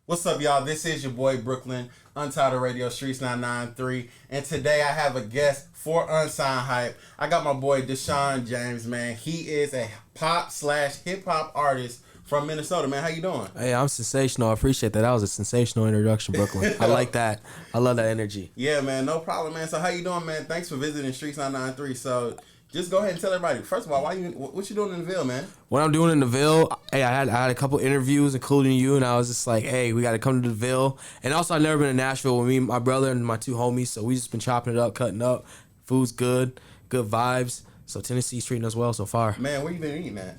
What's up, y'all? This is your boy Brooklyn, Untitled Radio Streets 993, and today I have a guest for Unsigned Hype. I got my boy Deshaun James, man. He is a pop/hip-hop artist from Minnesota, man. How you doing? Hey, I'm sensational. I appreciate that. That was a sensational introduction, Brooklyn. I like that. I love that energy. Yeah, man. No problem, man. So how you doing, man? Thanks for visiting Streets 993. So just go ahead and tell everybody. First of all, what you doing in the Ville, man? What I'm doing in the Ville, hey, I had a couple interviews, including you, and I was just like, hey, we got to come to the Ville. And also, I've never been to Nashville with me, my brother, and my two homies. So we just been chopping it up, cutting up. Food's good vibes. So Tennessee's treating us well so far. Man, where you been eating at?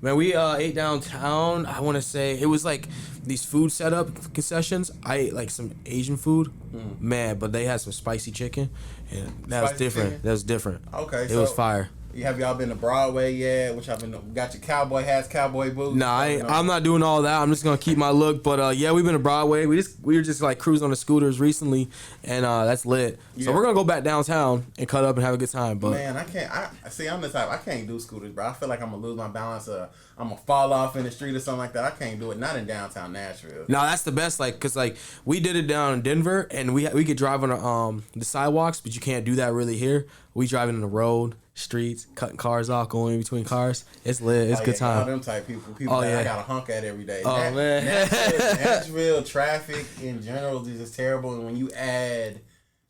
Man, we ate downtown. I want to say it was like these food setup concessions. I ate like some Asian food, man, but they had some spicy chicken, and that was different. Chicken? That was different. Okay, it was fire. Have y'all been to Broadway yet? Which I've been. Got your cowboy hats, cowboy boots. Nah, I'm not doing all that. I'm just gonna keep my look. But yeah, we've been to Broadway. We were just like cruising on the scooters recently, and that's lit. Yeah. So we're gonna go back downtown and cut up and have a good time. But man, I can't. I'm the type. I can't do scooters, bro. I feel like I'm gonna lose my balance. I'm gonna fall off in the street or something like that. I can't do it. Not in downtown Nashville. No, that's the best. Like, cause like we did it down in Denver, and we could drive on the sidewalks, but you can't do that really here. We driving on the road. Streets, cutting cars off, going in between cars. It's lit. It's good time. All them type people that I gotta honk at every day. Man. Nashville traffic in general is just terrible, and when you add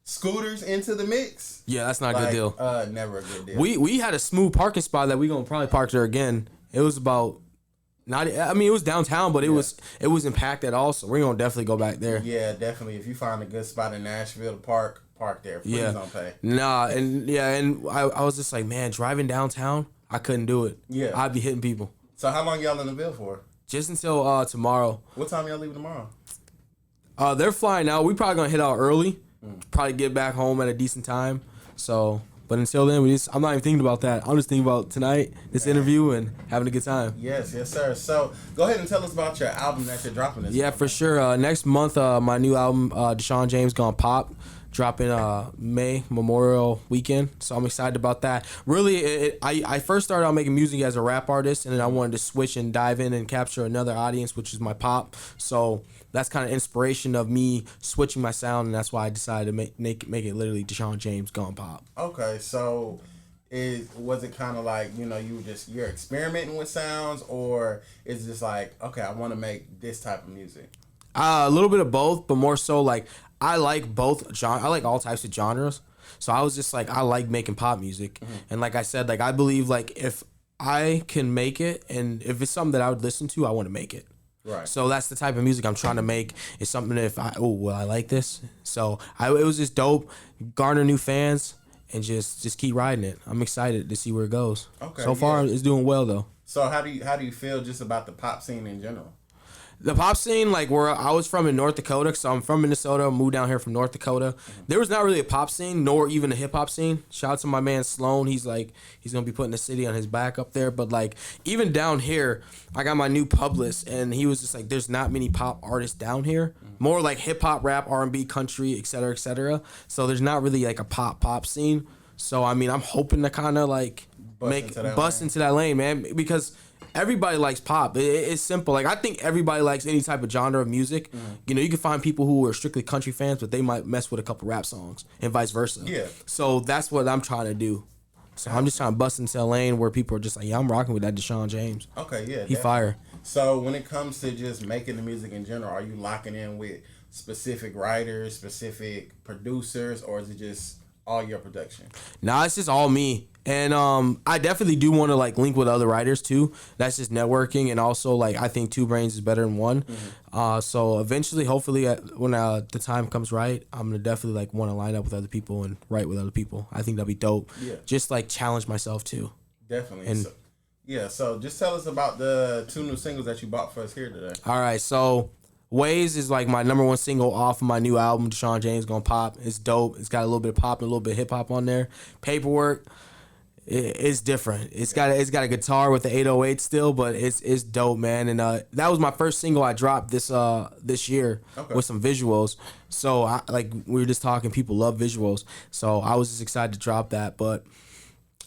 scooters into the mix, yeah, that's not a good deal. Never a good deal. We had a smooth parking spot that we gonna probably park there again. It was about it was downtown, but it wasn't packed at all. So we're gonna definitely go back there. Yeah, definitely. If you find a good spot in Nashville to park there. Please don't pay. Nah, and I was just like, man, driving downtown, I couldn't do it. Yeah, I'd be hitting people. So how long y'all in the Ville for? Just until tomorrow. What time y'all leaving tomorrow? They're flying out. We probably gonna hit out early. Probably get back home at a decent time. So, but until then, I'm not even thinking about that. I'm just thinking about tonight, this interview, and having a good time. Yes, sir. So go ahead and tell us about your album that you're dropping this month. For sure. Next month, my new album, Deshaun James Gonna Pop, dropping May Memorial Weekend. So I'm excited about that. Really, I first started out making music as a rap artist, and then I wanted to switch and dive in and capture another audience, which is my pop. So that's kind of inspiration of me switching my sound, and that's why I decided to make it literally Deshaun James Gonna Pop. Okay, so was it kind of like, you're experimenting with sounds, or is it just like, okay, I want to make this type of music? A little bit of both, but more so like I like both genres. I like all types of genres. So I was just like, I like making pop music. And like I said, like I believe like if I can make it, and if it's something that I would listen to, I want to make it. Right. So that's the type of music I'm trying to make. It's something that I like this. So it was just dope, garner new fans, and just keep riding it. I'm excited to see where it goes. Okay. So far, it's doing well though. So how do you feel just about the pop scene in general? The pop scene, like where I was from in North Dakota, so I'm from Minnesota, moved down here from North Dakota. There was not really a pop scene, nor even a hip hop scene. Shout out to my man Sloan. He's gonna be putting the city on his back up there. But like even down here, I got my new publicist, and he was just like, "There's not many pop artists down here. More like hip hop, rap, R&B, country, etc., etc. So there's not really like a pop scene. So I mean, I'm hoping to kind of like bust into that lane, man, because everybody likes pop. It's simple. Like I think everybody likes any type of genre of music. You can find people who are strictly country fans, but they might mess with a couple rap songs, and vice versa. Yeah. So that's what I'm trying to do. So I'm just trying to bust into a lane where people are just like, yeah, I'm rocking with that Deshaun James. Okay, yeah. He fire. So when it comes to just making the music in general, are you locking in with specific writers, specific producers, or is it just all your production? Nah, it's just all me. And I definitely do want to like link with other writers too. That's just networking, and also like I think two brains is better than one. So eventually, hopefully, when the time comes right, I'm gonna definitely like want to line up with other people and write with other people. I think that'd be dope. Yeah. Just like challenge myself too. Definitely. And so just tell us about the 2 new singles that you bought for us here today. All right, so Ways is like my #1 single off of my new album, Deshaun James Gonna Pop. It's dope. It's got a little bit of pop and a little bit of hip hop on there. Paperwork, it's different. It's got a guitar with the 808 still, but it's dope, man. And that was my first single I dropped this year with some visuals. So we were just talking, people love visuals. So I was just excited to drop that. But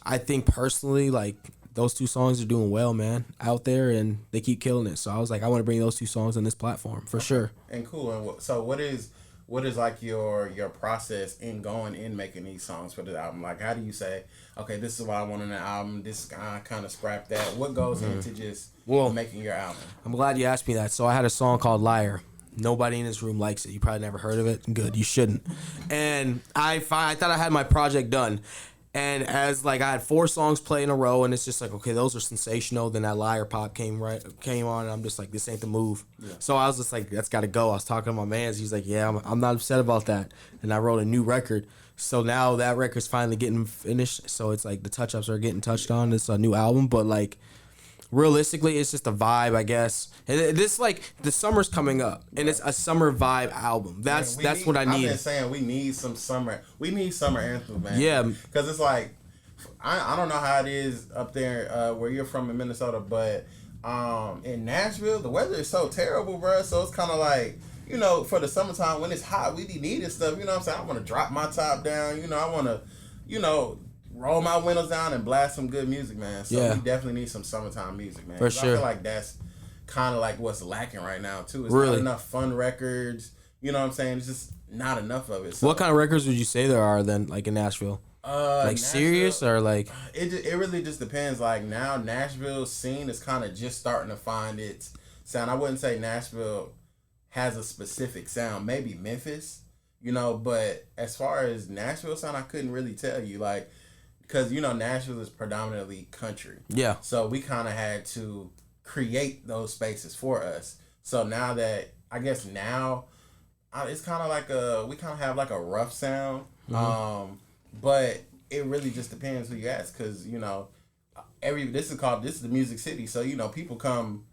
I think personally, like those 2 songs are doing well, man, out there, and they keep killing it. So I was like, I want to bring those 2 songs on this platform for sure. And cool. And so what is like your process in going in making these songs for the album? Like, how do you say, okay, this is what I want in the album, this I kind of scrap that? What goes into just making your album? I'm glad you asked me that. So I had a song called Liar. Nobody in this room likes it. You probably never heard of it. Good, you shouldn't. And I thought I had my project done. And as like I had 4 songs play in a row, and it's just like, okay, those are sensational. Then that Liar pop came on, and I'm just like, this ain't the move. Yeah. So I was just like, that's got to go. I was talking to my man. He's like, yeah, I'm not upset about that. And I wrote a new record. So now that record's finally getting finished. So it's like the touch-ups are getting touched on. It's a new album, but like realistically, it's just a vibe, I guess. And this like the summer's coming up, and it's a summer vibe album. That's what I need. I've been saying we need some summer. We need summer anthems, man. Yeah, because it's like I don't know how it is up there where you're from in Minnesota, but in Nashville the weather is so terrible, bro. So it's kind of like, you know, for the summertime when it's hot, we be needing stuff. You know what I'm saying? I want to drop my top down. You know, I want to, you know, roll my windows down and blast some good music, man. So we definitely need some summertime music, man. For sure. I feel like that's kind of like what's lacking right now too. It's really not enough fun records. You know what I'm saying? It's just not enough of it. So, what kind of records would you say there are then, like in Nashville? Like Nashville, serious or like? It really just depends. Like now, Nashville's scene is kind of just starting to find its sound. I wouldn't say Nashville has a specific sound. Maybe Memphis, you know. But as far as Nashville sound, I couldn't really tell you. Like, because, you know, Nashville is predominantly country. Yeah. So we kind of had to create those spaces for us. So now that, I guess now, it's kind of like we kind of have like a rough sound. Mm-hmm. But it really just depends who you ask. Because, you know, this is the Music City. So, you know, people come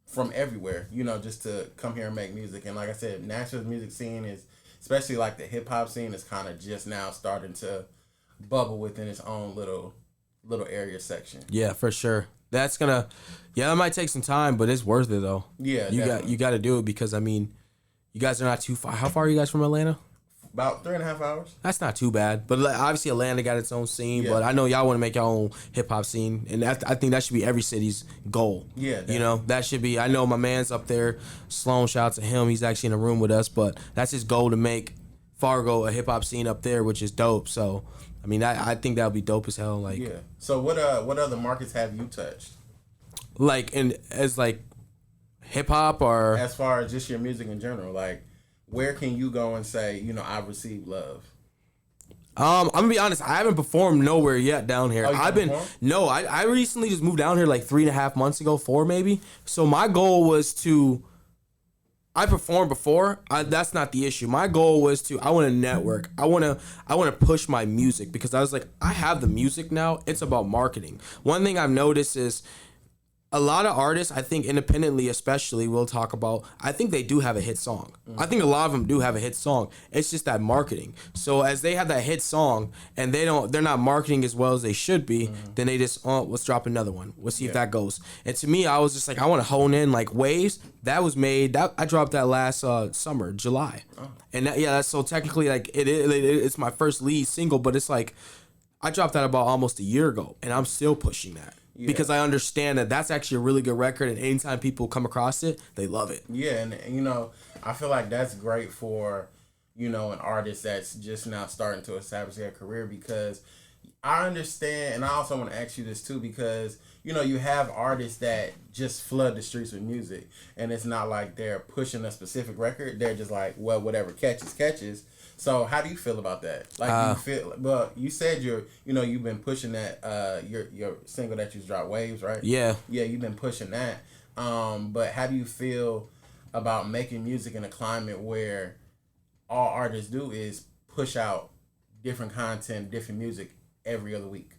from everywhere, you know, just to come here and make music. And like I said, Nashville's music scene is, especially like the hip hop scene, is kind of just now starting to bubble within its own little area section. Yeah, for sure. That might take some time, but it's worth it though. Yeah, you got to do it because I mean, you guys are not too far. How far are you guys from Atlanta? About 3.5 hours. That's not too bad, but like, obviously Atlanta got its own scene. Yeah. But I know y'all want to make your own hip hop scene, and I think that should be every city's goal. Yeah, definitely. You know, that should be. I know my man's up there, Sloan. Shout out to him. He's actually in a room with us, but that's his goal to make Fargo a hip hop scene up there, which is dope. So, I mean, I think that would be dope as hell. Like, yeah. So what other markets have you touched? Like as hip hop or as far as just your music in general, like. Where can you go and say, you know, I've received love? I'm gonna be honest. I haven't performed nowhere yet down here. I recently just moved down here like 3.5 months ago, 4 maybe. So my goal was to. I performed before. That's not the issue. My goal was to. I want to network. I want to push my music because I was like, I have the music now. It's about marketing. One thing I've noticed is. A lot of artists, I think independently especially, we'll talk about, I think they do have a hit song. Mm-hmm. I think a lot of them do have a hit song. It's just that marketing. So as they have that hit song and they're not marketing as well as they should be, then they just, let's drop another one. We'll see if that goes. And to me, I was just like, I want to hone in like Waves. That was made, I dropped that last summer, July. Oh. And that's so technically like, it's my first lead single, but it's like, I dropped that about almost a year ago and I'm still pushing that. Yeah. Because I understand that that's actually a really good record, and anytime people come across it, they love it. Yeah, and you know, I feel like that's great for, you know, an artist that's just now starting to establish their career, because I understand, and I also want to ask you this too, because, you know, you have artists that just flood the streets with music, and it's not like they're pushing a specific record. They're just like, well, whatever catches. So how do you feel about that? Like, you feel, well, you said you've been pushing that, your single that you dropped, Waves, right? Yeah. Yeah, you've been pushing that. But how do you feel about making music in a climate where all artists do is push out different content, different music every other week?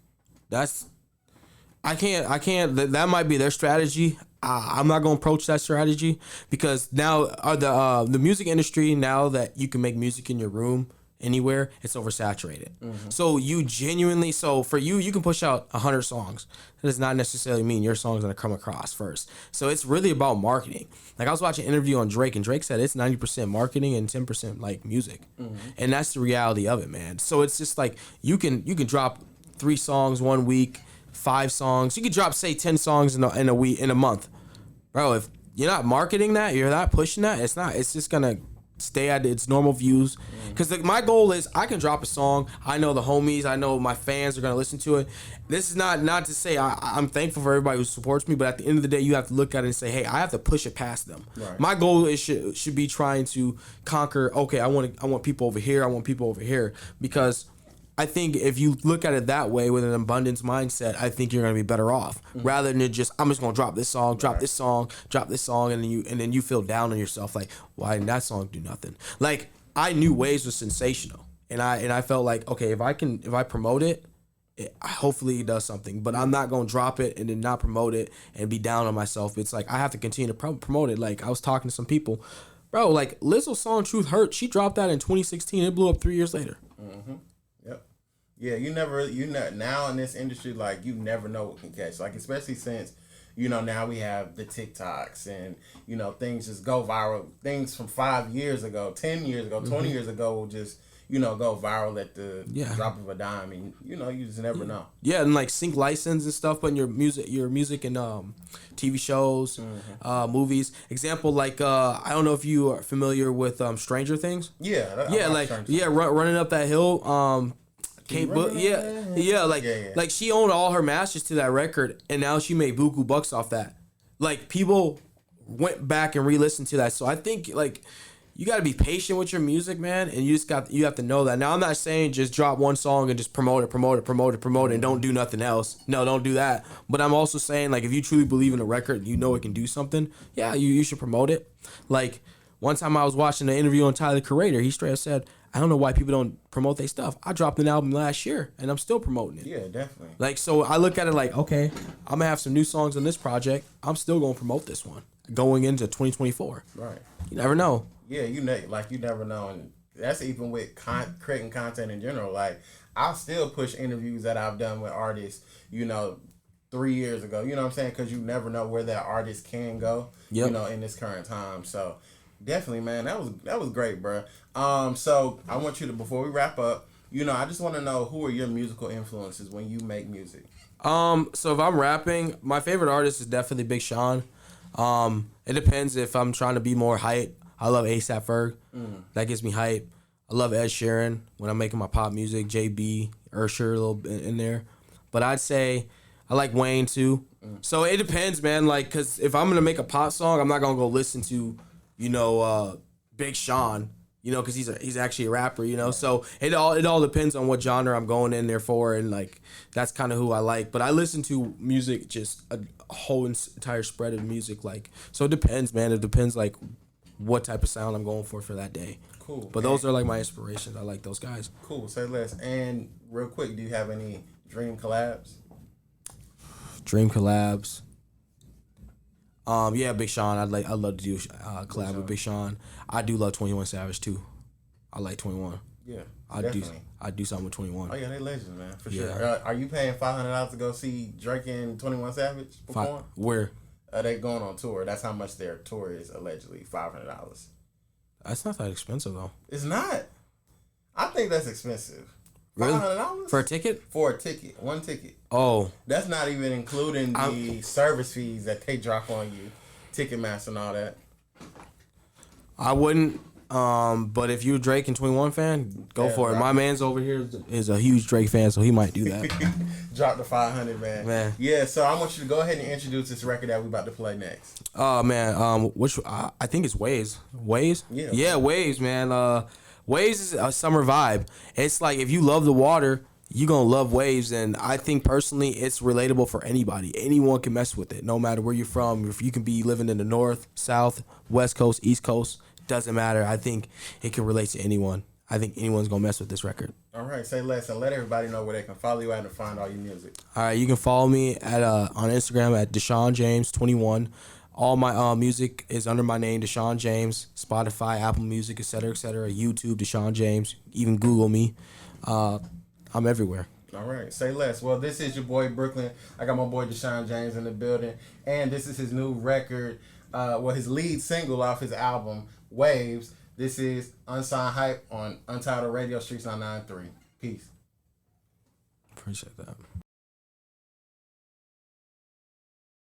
I can't. That might be their strategy. I'm not gonna approach that strategy because now the music industry, now that you can make music in your room anywhere, it's oversaturated. Mm-hmm. So for you can push out 100 songs. That does not necessarily mean your song's gonna come across first. So it's really about marketing. Like I was watching an interview on Drake, and Drake said it's 90% marketing and 10% like music, and that's the reality of it, man. So it's just like you can drop 3 songs one week. 5 songs. You could drop, say, 10 songs in a week, in a month. Bro, if you're not marketing that, you're not pushing that, it's just going to stay at its normal views. Because my goal is I can drop a song. I know the homies. I know my fans are going to listen to it. This is not to say I'm thankful for everybody who supports me, but at the end of the day, you have to look at it and say, hey, I have to push it past them. Right. My goal is should be trying to conquer, okay, I want people over here. I want people over here. Because I think if you look at it that way with an abundance mindset, I think you're going to be better off rather than just I'm just going to drop this song, drop this song, and then you feel down on yourself like, why didn't that song do nothing? Like I knew Waves was sensational, and I felt like, okay, if I promote it, hopefully it does something, but I'm not going to drop it and then not promote it and be down on myself. It's like I have to continue to promote it. Like I was talking to some people, bro. Like Lizzo's song "Truth Hurt," she dropped that in 2016. It blew up 3 years later. Mm-hmm. Yeah, you now in this industry, like you never know what can catch. Like especially since, now we have the TikToks and things just go viral. Things from 5 years ago, 10 years ago, 20 years ago will just go viral at the drop of a dime, and you just never know. Yeah, and like sync license and stuff, but in your music and TV shows, movies. Example, like I don't know if you are familiar with Stranger Things. Running up that hill. Like she owned all her masters to that record, and now she made buku bucks off that. Like people went back and re-listened to that. So I think like you got to be patient with your music, man, and you have to know that. Now I'm not saying just drop one song and just promote it, and don't do nothing else. No, don't do that. But I'm also saying like if you truly believe in a record, it can do something. Yeah, you should promote it. Like one time I was watching an interview on Tyler Creator, he straight up said, I don't know why people don't promote their stuff. I dropped an album last year, and I'm still promoting it. Yeah, definitely. Like, so I look at it like, okay, I'm going to have some new songs on this project. I'm still going to promote this one going into 2024. Right. You never know. Yeah, you never know. And that's even with creating content in general. Like, I'll still push interviews that I've done with artists, 3 years ago. You know what I'm saying? Because you never know where that artist can go, in this current time. So, definitely, man, that was great, bro. So I want you to, before we wrap up, I just want to know, who are your musical influences when you make music? So if I'm rapping, my favorite artist is definitely Big Sean. It depends if I'm trying to be more hype. I love A$AP Ferg. That gets me hype. I love Ed Sheeran when I'm making my pop music. JB, Usher, a little bit in there. But I'd say I like Wayne too. So it depends, man. Like, because if I'm gonna make a pop song, I'm not gonna go listen to Big Sean, because he's actually a rapper, So it all depends on what genre I'm going in there for, and like that's kind of who I like. But I listen to music, just a whole entire spread of music, like, so it depends, man. It depends like what type of sound I'm going for that day. Cool. But those are like my inspirations. I like those guys. Cool. Say less. And real quick, do you have any dream collabs? Dream collabs. Yeah, Big Sean. I'd love to do a collab with Big Sean. I do love 21 Savage too. I like 21. Yeah, I'd do something with 21. Oh yeah, they legends, man, for sure. Are you paying $500 to go see Drake and 21 Savage perform? Where? They going on tour. That's how much their tour is, allegedly, $500. That's not that expensive though. It's not. I think that's expensive. Really? $500 for a ticket? For a ticket, one ticket. Oh, that's not even including the service fees that they drop on you, Ticketmaster and all that. I wouldn't. But if you're a Drake and 21 fan, go for it. My man's over here is a huge Drake fan, so he might do that. Drop the 500, man. Yeah. So I want you to go ahead and introduce this record that we about to play next. Oh man. Which I think it's Waves. Waves. Yeah. Yeah, Waves, man. Waves is a summer vibe. It's like if you love the water, you're going to love Waves. And I think personally it's relatable for anybody. Anyone can mess with it, no matter where you're from. If you can be living in the north, south, west coast, east coast, doesn't matter. I think it can relate to anyone. I think anyone's going to mess with this record. All right. Say less and let everybody know where they can follow you at and find all your music. All right. You can follow me at on Instagram at Deshaun James 21. All my music is under my name, Deshaun James, Spotify, Apple Music, etc., YouTube, Deshaun James. Even Google me. I'm everywhere. All right. Say less. Well, this is your boy, Brooklyn. I got my boy, Deshaun James, in the building. And this is his new record, his lead single off his album, Waves. This is Unsigned Hype on Untitled Radio, Streets 993. Peace. Appreciate that.